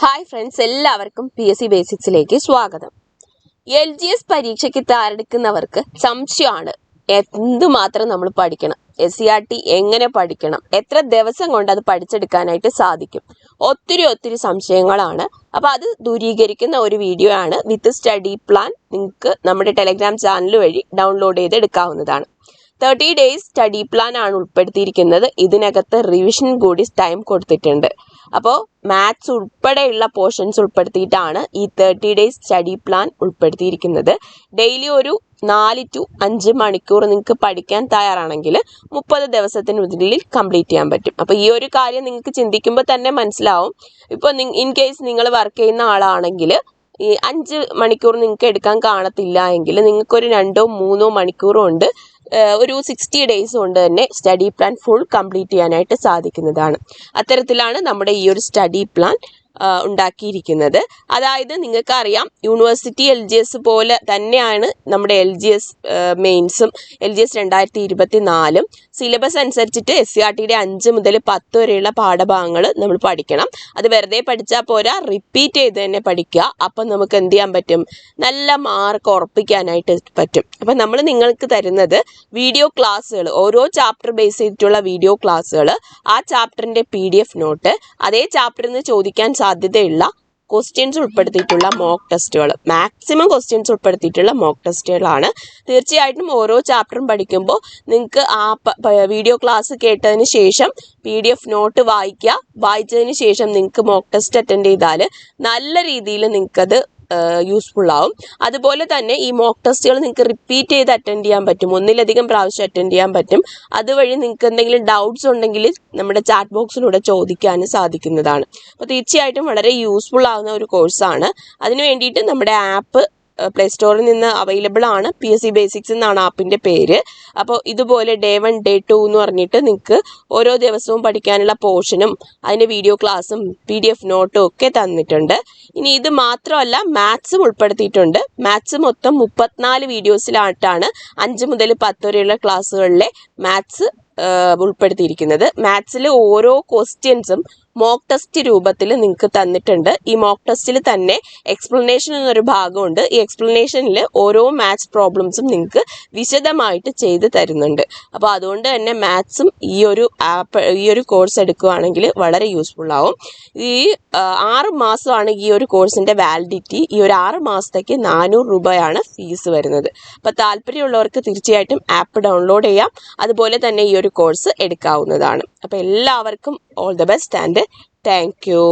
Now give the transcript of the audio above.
Hi friends, എല്ലാവർക്കും PSC ബേസിക്സിലേക്ക് സ്വാഗതം. LGS പരീക്ഷയ്ക്ക് തയ്യാറെടുക്കുന്നവർക്ക് സംശയമാണ് എന്തുമാത്രം നമ്മൾ പഠിക്കണം, SCRT എങ്ങനെ പഠിക്കണം, എത്ര ദിവസം കൊണ്ട് അത് പഠിച്ചെടുക്കാനായിട്ട് സാധിക്കും. ഒത്തിരി സംശയങ്ങളാണ്. അപ്പോൾ അത് ദൂരീകരിക്കുന്ന ഒരു വീഡിയോ ആണ്. വിത്ത് സ്റ്റഡി പ്ലാൻ നിങ്ങൾക്ക് നമ്മുടെ ടെലഗ്രാം ചാനൽ വഴി ഡൗൺലോഡ് ചെയ്ത് എടുക്കാവുന്നതാണ്. 30 ഡേയ്സ് സ്റ്റഡി പ്ലാൻ ആണ് ഉൾപ്പെടുത്തിയിരിക്കുന്നത്. ഇതിനകത്ത് റിവിഷൻ കൂടി ടൈം കൊടുത്തിട്ടുണ്ട്. അപ്പോൾ മാത്സ് ഉൾപ്പെടെയുള്ള പോർഷൻസ് ഉൾപ്പെടുത്തിയിട്ടാണ് ഈ 30 ഡേയ്സ് സ്റ്റഡി പ്ലാൻ ഉൾപ്പെടുത്തിയിരിക്കുന്നത്. ഡെയിലി ഒരു 4 to 5 മണിക്കൂർ നിങ്ങൾക്ക് പഠിക്കാൻ തയ്യാറാണെങ്കിൽ 30 ദിവസത്തിനുള്ളിൽ കംപ്ലീറ്റ് ചെയ്യാൻ പറ്റും. അപ്പോൾ ഈ ഒരു കാര്യം നിങ്ങൾക്ക് ചിന്തിക്കുമ്പോൾ തന്നെ മനസ്സിലാവും. ഇപ്പോൾ ഇൻ കേസ് നിങ്ങൾ വർക്ക് ചെയ്യുന്ന ആളാണെങ്കിൽ ഈ 5 മണിക്കൂർ നിങ്ങൾക്ക് എടുക്കാൻ കാണത്തില്ല എങ്കിൽ നിങ്ങൾക്കൊരു 2-3 മണിക്കൂർ കൊണ്ട് ഒരു 60 ഡേയ്സ് കൊണ്ട് തന്നെ സ്റ്റഡി പ്ലാൻ ഫുൾ കംപ്ലീറ്റ് ചെയ്യാനായിട്ട് സാധിക്കുന്നതാണ്. അത്തരത്തിലാണ് നമ്മുടെ ഈ ഒരു സ്റ്റഡി പ്ലാൻ ഉണ്ടാക്കിയിരിക്കുന്നത്. അതായത് നിങ്ങൾക്കറിയാം, യൂണിവേഴ്സിറ്റി LGS പോലെ തന്നെയാണ് നമ്മുടെ LGS മെയിൻസും LGS 2024 സിലബസ് അനുസരിച്ചിട്ട് SCRTയുടെ 5 മുതൽ 10 വരെയുള്ള പാഠഭാഗങ്ങൾ നമ്മൾ പഠിക്കണം. അത് വെറുതെ പഠിച്ചാൽ പോരാ, റിപ്പീറ്റ് ചെയ്ത് തന്നെ പഠിക്കുക. അപ്പം നമുക്ക് എന്ത് ചെയ്യാൻ പറ്റും, നല്ല മാർക്ക് ഉറപ്പിക്കാനായിട്ട് പറ്റും. അപ്പം നമ്മൾ നിങ്ങൾക്ക് തരുന്നത് വീഡിയോ ക്ലാസ്സുകൾ, ഓരോ ചാപ്റ്റർ ബേസ് ചെയ്തിട്ടുള്ള വീഡിയോ ക്ലാസ്സുകൾ, ആ ചാപ്റ്ററിൻ്റെ PDF നോട്ട്, അതേ ചാപ്റ്ററിൽ നിന്ന് ചോദിക്കാൻ സാധ്യതയുള്ള ക്വസ്റ്റ്യൻസ് ഉൾപ്പെടുത്തിയിട്ടുള്ള മോക്ക് ടെസ്റ്റുകൾ, മാക്സിമം ക്വസ്റ്റ്യൻസ് ഉൾപ്പെടുത്തിയിട്ടുള്ള മോക്ക് ടെസ്റ്റുകളാണ്. തീർച്ചയായിട്ടും ഓരോ ചാപ്റ്ററും പഠിക്കുമ്പോൾ നിങ്ങൾക്ക് ആ വീഡിയോ ക്ലാസ് കേട്ടതിന് ശേഷം PDF നോട്ട് വായിച്ചതിന് ശേഷം നിങ്ങൾക്ക് മോക്ക് ടെസ്റ്റ് അറ്റൻഡ് ചെയ്താൽ നല്ല രീതിയിൽ നിങ്ങൾക്കത് യൂസ്ഫുൾ ആവും. അതുപോലെ തന്നെ ഈ മോക്ക് ടെസ്റ്റുകൾ നിങ്ങൾക്ക് റിപ്പീറ്റ് ചെയ്ത് അറ്റൻഡ് ചെയ്യാൻ പറ്റും, ഒന്നിലധികം പ്രാവശ്യം അറ്റൻഡ് ചെയ്യാൻ പറ്റും. അതുവഴി നിങ്ങൾക്ക് എന്തെങ്കിലും ഡൗട്ട്സ് ഉണ്ടെങ്കിൽ നമ്മുടെ ചാറ്റ് ബോക്സിലൂടെ ചോദിക്കാനും സാധിക്കുന്നതാണ്. അപ്പോൾ തീർച്ചയായിട്ടും വളരെ യൂസ്ഫുൾ ആവുന്ന ഒരു കോഴ്സാണ്. അതിന് വേണ്ടിയിട്ട് നമ്മുടെ ആപ്പ് പ്ലേ സ്റ്റോറിൽ നിന്ന് അവൈലബിൾ ആണ്. PSC ബേസിക്സ് എന്നാണ് ആപ്പിൻ്റെ പേര്. അപ്പോൾ ഇതുപോലെ Day 1 Day 2 എന്ന് പറഞ്ഞിട്ട് നിങ്ങൾക്ക് ഓരോ ദിവസവും പഠിക്കാനുള്ള പോർഷനും അതിൻ്റെ വീഡിയോ ക്ലാസ്സും PDF നോട്ടും ഒക്കെ തന്നിട്ടുണ്ട്. ഇനി ഇത് മാത്രമല്ല, മാത്സും ഉൾപ്പെടുത്തിയിട്ടുണ്ട്. മാത്സ് മൊത്തം 34 വീഡിയോസിലായിട്ടാണ് 5 മുതൽ 10 വരെയുള്ള ക്ലാസ്സുകളിലെ മാത്സ് ഉൾപ്പെടുത്തിയിരിക്കുന്നത്. മാത്സിൽ ഓരോ ക്വസ്റ്റ്യൻസും മോക്ക് ടെസ്റ്റ് രൂപത്തിൽ നിങ്ങൾക്ക് തന്നിട്ടുണ്ട്. ഈ മോക്ക് ടെസ്റ്റിൽ തന്നെ എക്സ്പ്ലനേഷൻ എന്നൊരു ഭാഗമുണ്ട്. ഈ എക്സ്പ്ലനേഷനിൽ ഓരോ മാത്സ് പ്രോബ്ലംസും നിങ്ങൾക്ക് വിശദമായിട്ട് ചെയ്ത് തരുന്നുണ്ട്. അപ്പോൾ അതുകൊണ്ട് തന്നെ മാത്സും ഈ ഒരു കോഴ്സ് എടുക്കുകയാണെങ്കിൽ വളരെ യൂസ്ഫുൾ ആവും. ഈ 6 മാസമാണ് ഈ ഒരു കോഴ്സിൻ്റെ വാലിഡിറ്റി. ഈ ഒരു 6 മാസത്തേക്ക് 400 രൂപയാണ് ഫീസ് വരുന്നത്. അപ്പോൾ താല്പര്യമുള്ളവർക്ക് തീർച്ചയായിട്ടും ആപ്പ് ഡൗൺലോഡ് ചെയ്യാം. അതുപോലെ തന്നെ ഈ ഒരു കോഴ്സ് എടുക്കാവുന്നതാണ്. അപ്പോൾ എല്ലാവർക്കും all the best and thank you.